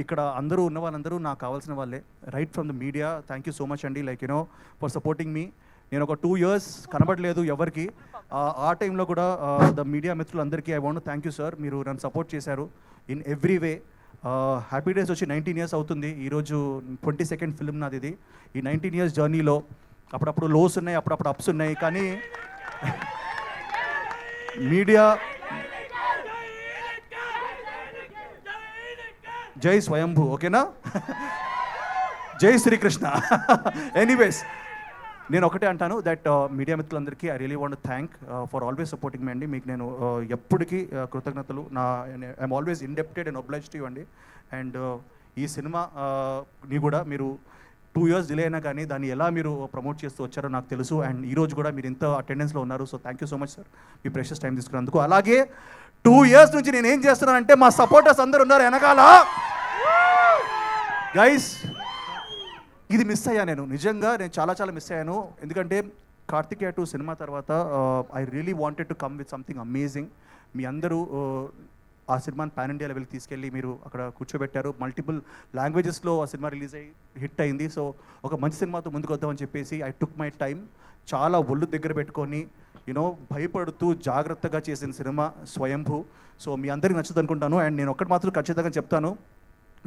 ఇక్కడ అందరూ ఉన్న వాళ్ళందరూ నాకు కావాల్సిన వాళ్ళే, right from the media. Thank you so much అండి, లైక్ యూనో ఫర్ సపోర్టింగ్ మీ. నేను ఒక 2 years కనబడలేదు ఎవరికి. ఆ టైంలో కూడా ద మీడియా మిత్రులందరికీ I want thank you sir. మీరు నన్ను సపోర్ట్ చేశారు in every way. Happy days వచ్చి 19 years అవుతుంది ఈరోజు. 22nd ఫిల్మ్ నాది ఇది. ఈ 19 years జర్నీలో అప్పుడప్పుడు లోస్ ఉన్నాయి, అప్పుడప్పుడు అప్స్ ఉన్నాయి, కానీ మీడియా జై స్వయంభూ, ఓకేనా? జై శ్రీకృష్ణ. ఎనీవేస్, నేను ఒకటే అంటాను దట్ మీడియా మిత్రులందరికీ I really want thank for always supporting మీ అండి. మీకు నేను ఎప్పటికీ కృతజ్ఞతలు. I'm always indebted and obliged to you అండి. అండ్ ఈ సినిమా ని కూడా మీరు 2 years డిలే అయినా కానీ దాన్ని ఎలా మీరు ప్రమోట్ చేస్తూ వచ్చారో నాకు తెలుసు. అండ్ ఈరోజు కూడా మీరు ఇంత అటెండెన్స్లో ఉన్నారు. So thank you so much sir, me precious time తీసుకున్నందుకు. అలాగే 2 years నుంచి నేను ఏం చేస్తున్నానంటే మా సపోర్టర్స్ అందరు ఉన్నారు వెనకాల. గైస్, ఇది మిస్ అయ్యా నేను, నిజంగా నేను చాలా మిస్ అయ్యాను. ఎందుకంటే కార్తికేయ 2 సినిమా తర్వాత I really wanted to come with something amazing. మీ అందరూ ఆ సినిమాని పాన్ ఇండియా లెవెల్కి తీసుకెళ్ళి మీరు అక్కడ కూర్చోబెట్టారు. మల్టిపుల్ లాంగ్వేజెస్లో ఆ సినిమా రిలీజ్ అయ్యి హిట్ అయింది. సో ఒక మంచి సినిమాతో ముందుకు వద్దామని చెప్పేసి ఐ టుక్ మై టైం. చాలా ఒళ్ళు దగ్గర పెట్టుకొని యూనో భయపడుతూ జాగ్రత్తగా చేసిన సినిమా స్వయంభూ. సో మీ అందరికీ నచ్చుతుంది అనుకుంటాను. అండ్ నేను ఒక్కటి మాత్రం ఖచ్చితంగా చెప్తాను,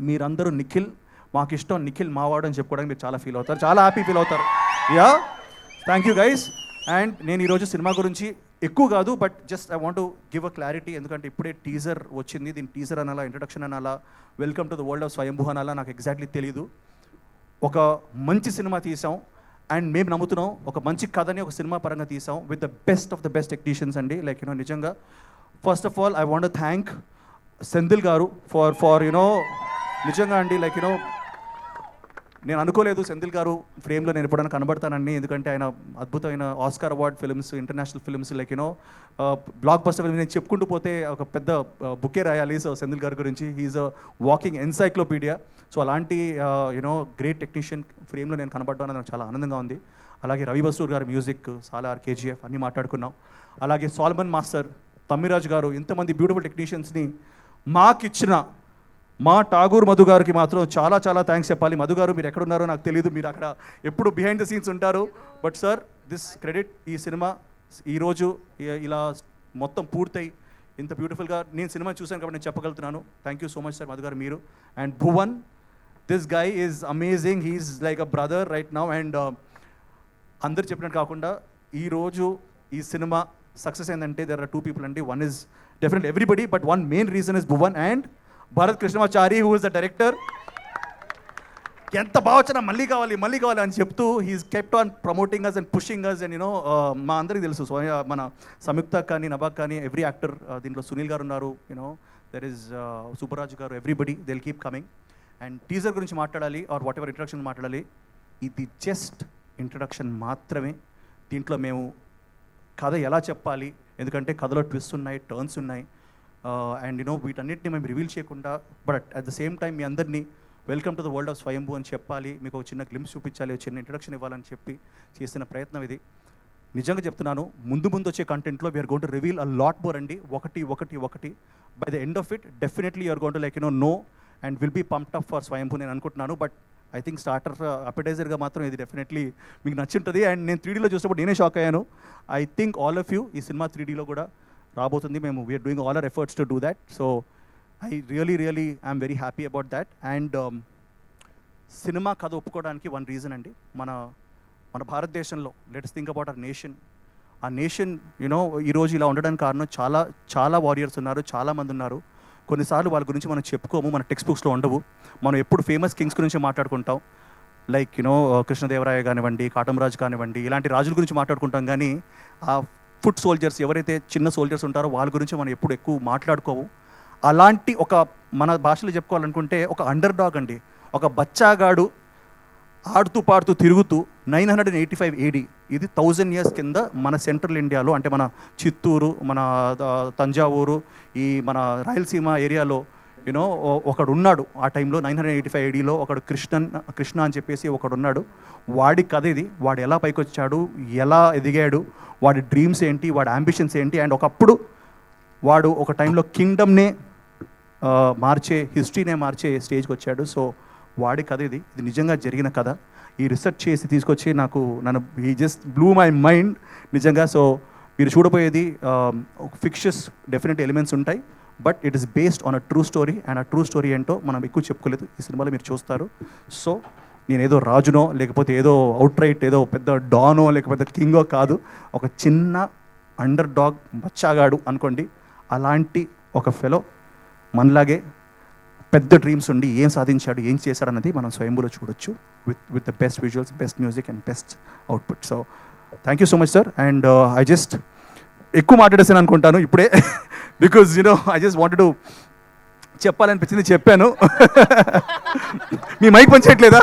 మీరందరూ నిఖిల్ మాకు ఇష్టం, నిఖిల్ మావాడు అని చెప్పుకోవడానికి మీరు చాలా ఫీల్ అవుతారు, చాలా హ్యాపీ ఫీల్ అవుతారు. Yeah, thank you guys. And నేను ఈరోజు సినిమా గురించి ఎక్కువ కాదు, but just I want to give a clarity. ఎందుకంటే ఇప్పుడే టీజర్ వచ్చింది, దీని టీజర్ అనాలా, ఇంట్రడక్షన్ అనాలా, welcome to the world of స్వయంభూ అనాలా, నాకు ఎగ్జాక్ట్లీ తెలీదు. ఒక మంచి సినిమా తీసాం అండ్ మేము నమ్ముతున్నాం, ఒక మంచి కథని ఒక సినిమా పరంగా తీసాం with the best of the best technicians అండి. లైక్ యూనో నిజంగా first of all I want to thank Senthil గారు ఫర్ యూనో నిజంగా అండి, లైక్ యూనో నేను అనుకోలేదు సెంధిల్ గారు ఫ్రేమ్లో నేను ఎప్పుడైనా కనబడతానని. ఎందుకంటే ఆయన అద్భుతమైన Oscar award films, international films, like you know block buster film, నేను చెప్పుకుంటూ పోతే ఒక పెద్ద బుకే రాయాలి. సో సెంధిల్ గారి గురించి he is a walking encyclopedia. So అలాంటి యూనో గ్రేట్ టెక్నీషియన్ ఫ్రేమ్లో నేను కనబడ్డాను, నాకు చాలా ఆనందంగా ఉంది. అలాగే రవి బసూర్ గారి మ్యూజిక్, సాలార్, కేజీఎఫ్ అన్నీ మాట్లాడుకున్నాం. అలాగే సాల్మన్ మాస్టర్, తమ్మిరాజ్ గారు, ఇంతమంది బ్యూటిఫుల్ టెక్నీషియన్స్ని మాకిచ్చిన మా ఠాగూర్ మధు గారికి మాత్రం చాలా థ్యాంక్స్ చెప్పాలి. మధు గారు మీరు ఎక్కడున్నారో నాకు తెలియదు, మీరు అక్కడ ఎప్పుడు బిహైండ్ ద సీన్స్ ఉంటారు. బట్ సార్, దిస్ క్రెడిట్, ఈ సినిమా ఈరోజు ఇలా మొత్తం పూర్తయి ఇంత బ్యూటిఫుల్గా నేను సినిమా చూశాను కాబట్టి నేను చెప్పగలుగుతున్నాను. Thank you so much sir, Madhu garu మీరు. And Bhuvan, this guy is amazing, he's like a brother right now. And అందరు చెప్పినట్టు కాకుండా ఈరోజు ఈ సినిమా సక్సెస్ ఏంటంటే దెర్ ఆర్ 2 people అండి. One is definitely everybody, but one main reason is Bhuvan and Bharat Krishnamachari, who is the director. ఎంత బాగా వచ్చినా మళ్ళీ కావాలి అని చెప్తూ he's kept on promoting us and pushing us. And you know మా అందరికీ తెలుసు, మన సంయుక్త కానీ, నవాక్ కానీ, ఎవ్రీ యాక్టర్ దీంట్లో సునీల్ గారు ఉన్నారు, యూనో దెర్ ఇస్ సుబ్బరాజు గారు, everybody they will keep coming. And teaser గురించి మాట్లాడాలి ఆర్ వాట్ ఎవర్ ఇంట్రడక్షన్ మాట్లాడాలి, ఇది జస్ట్ ఇంట్రడక్షన్ మాత్రమే. దీంట్లో మేము కథ ఎలా చెప్పాలి, ఎందుకంటే కథలో ట్విస్ట్ ఉన్నాయి, టర్న్స్ ఉన్నాయి, అండ్ యూనో వీటన్నిటిని మేము రివీల్ చేయకుండా, but at the same time మీ అందరినీ welcome to the world of Swayambhu అని చెప్పాలి, మీకు ఒక చిన్న గ్లిమ్స్ చూపించాలి, ఒక చిన్న ఇంట్రడక్షన్ ఇవ్వాలని చెప్పి చేసిన ప్రయత్నం ఇది. నిజంగా చెప్తున్నాను, ముందు వచ్చే కంటెంట్లో we're going to reveal a lot more అండి. ఒకటి by the end of it definitely you're going to like you know no and will be pumped up for Swayambhu నేను అనుకుంటున్నాను. బట్ ఐ థింక్ స్టార్టర్ అపెటైజర్గా మాత్రం ఇది డెఫినెట్లీ మీకు నచ్చుంటుంది. అండ్ నేను 3Dలో చూసినప్పుడు నేనే షాక్ అయ్యాను. I think all of you ఈ సినిమా 3Dలో కూడా రాబోతుంది. మేము we're doing all our efforts to do that. So I really I'm very happy about that. And cinema కథ ఒప్పుకోవడానికి వన్ రీజన్ అండి, మన భారతదేశంలో let's think about our nation. ఆ నేషన్ యూనో ఈరోజు ఇలా ఉండడానికి కారణం చాలా వారియర్స్ ఉన్నారు, చాలామంది ఉన్నారు. కొన్నిసార్లు వాళ్ళ గురించి మనం చెప్పుకోము, మన టెక్స్ట్ బుక్స్లో ఉండవు. మనం ఎప్పుడు ఫేమస్ కింగ్స్ గురించి మాట్లాడుకుంటాం, లైక్ యూనో కృష్ణదేవరాయ కానివ్వండి, కాటమరాజు కానివ్వండి, ఇలాంటి రాజుల గురించి మాట్లాడుకుంటాం. కానీ ఆ ఫుట్ సోల్జర్స్, ఎవరైతే చిన్న సోల్జర్స్ ఉంటారో వాళ్ళ గురించి మనం ఎప్పుడు ఎక్కువ మాట్లాడుకోము. అలాంటి ఒక మన భాషలో చెప్పుకోవాలనుకుంటే ఒక అండర్ డాగ్ అండి, ఒక బచ్చాగాడు ఆడుతూ పాడుతూ తిరుగుతూ 985 AD, ఇది 1000 years కింద మన సెంట్రల్ ఇండియాలో, అంటే మన చిత్తూరు, మన తంజావూరు, ఈ మన రాయలసీమ ఏరియాలో యూనో ఒకడు ఉన్నాడు. ఆ టైంలో 985 ADలో ఒకడు కృష్ణ అని చెప్పేసి ఒకడు ఉన్నాడు. వాడి కథ ఇది. వాడు ఎలా పైకి వచ్చాడు, ఎలా ఎదిగాడు, వాడి డ్రీమ్స్ ఏంటి, వాడి అంబిషన్స్ ఏంటి. అండ్ ఒకప్పుడు వాడు ఒక టైంలో కింగ్డమ్నే మార్చే హిస్టరీనే మార్చే స్టేజ్కి వచ్చాడు. సో వాడి కథ ఇది నిజంగా జరిగిన కథ. ఈ రీసెర్చ్ చేసి తీసుకొచ్చి నన్ను ఈ జస్ట్ బ్లూ మై మైండ్ నిజంగా. సో మీరు చూడబోయేది ఒక ఫిక్షస్ డెఫినెట్ ఎలిమెంట్స్ ఉంటాయి, but it is based on a true story. And ఆ ట్రూ స్టోరీ ఏంటో మనం ఎక్కువ చెప్పుకోలేదు, ఈ సినిమాలో మీరు చూస్తారు. సో నేను ఏదో రాజునో లేకపోతే ఏదో అవుట్ రైట్ ఏదో పెద్ద డానో లేకపోతే కింగో కాదు, ఒక చిన్న అండర్ డాగ్ బచ్చాగాడు అనుకోండి. అలాంటి ఒక ఫెలో మనలాగే పెద్ద డ్రీమ్స్ ఉండి ఏం సాధించాడు, ఏం చేశాడు అన్నది మనం స్వయంభూలో చూడొచ్చు with the best visuals, best music and best output. So thank you so much sir. And I just ఎక్కువ మాట్లాడేసాను అనుకుంటాను ఇప్పుడే, because I just wanted to చెప్పాలనిపించింది చెప్పాను. మీ మైక్ పనిచేయట్లేదా?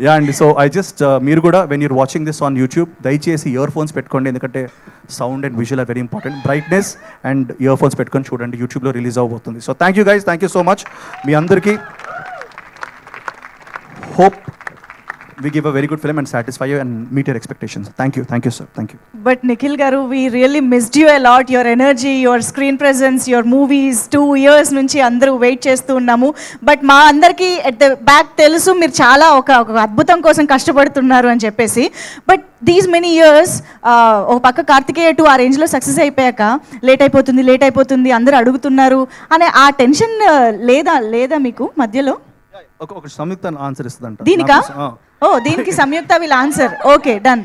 యా అండి. సో ఐ జస్ట్ మీరు కూడా when you're watching this on YouTube దయచేసి ఇయర్ ఫోన్స్ పెట్టుకోండి, ఎందుకంటే sound and visual are very important. Brightness and earphones పెట్టుకొని చూడండి, యూట్యూబ్లో రిలీజ్ అవబోతుంది. So thank you guys, thank you so much. మీ అందరికీ hope we give a very good film and satisfy you and meet your expectations. Thank you sir, thank you. But Nikhil garu, we really missed you a lot. Your energy, your screen presence, your movies, 2 years nunchi andaru wait chestu unnamu. But ma andarki at the back telusu meer chaala oka adbhutam kosam kashtapadtunnaru ani cheppesi. But these many years oka pakka Kartikeya 2 aa range lo success ayipayaka late అయిపోతుంది andaru adugutunnaru ane aa tension లేదా మీకు మధ్యలో? ఒక సంయుక్త answer ఇస్తుందంట దీనికా? ఓ దీనికి సంయుక్త will answer. Okay done.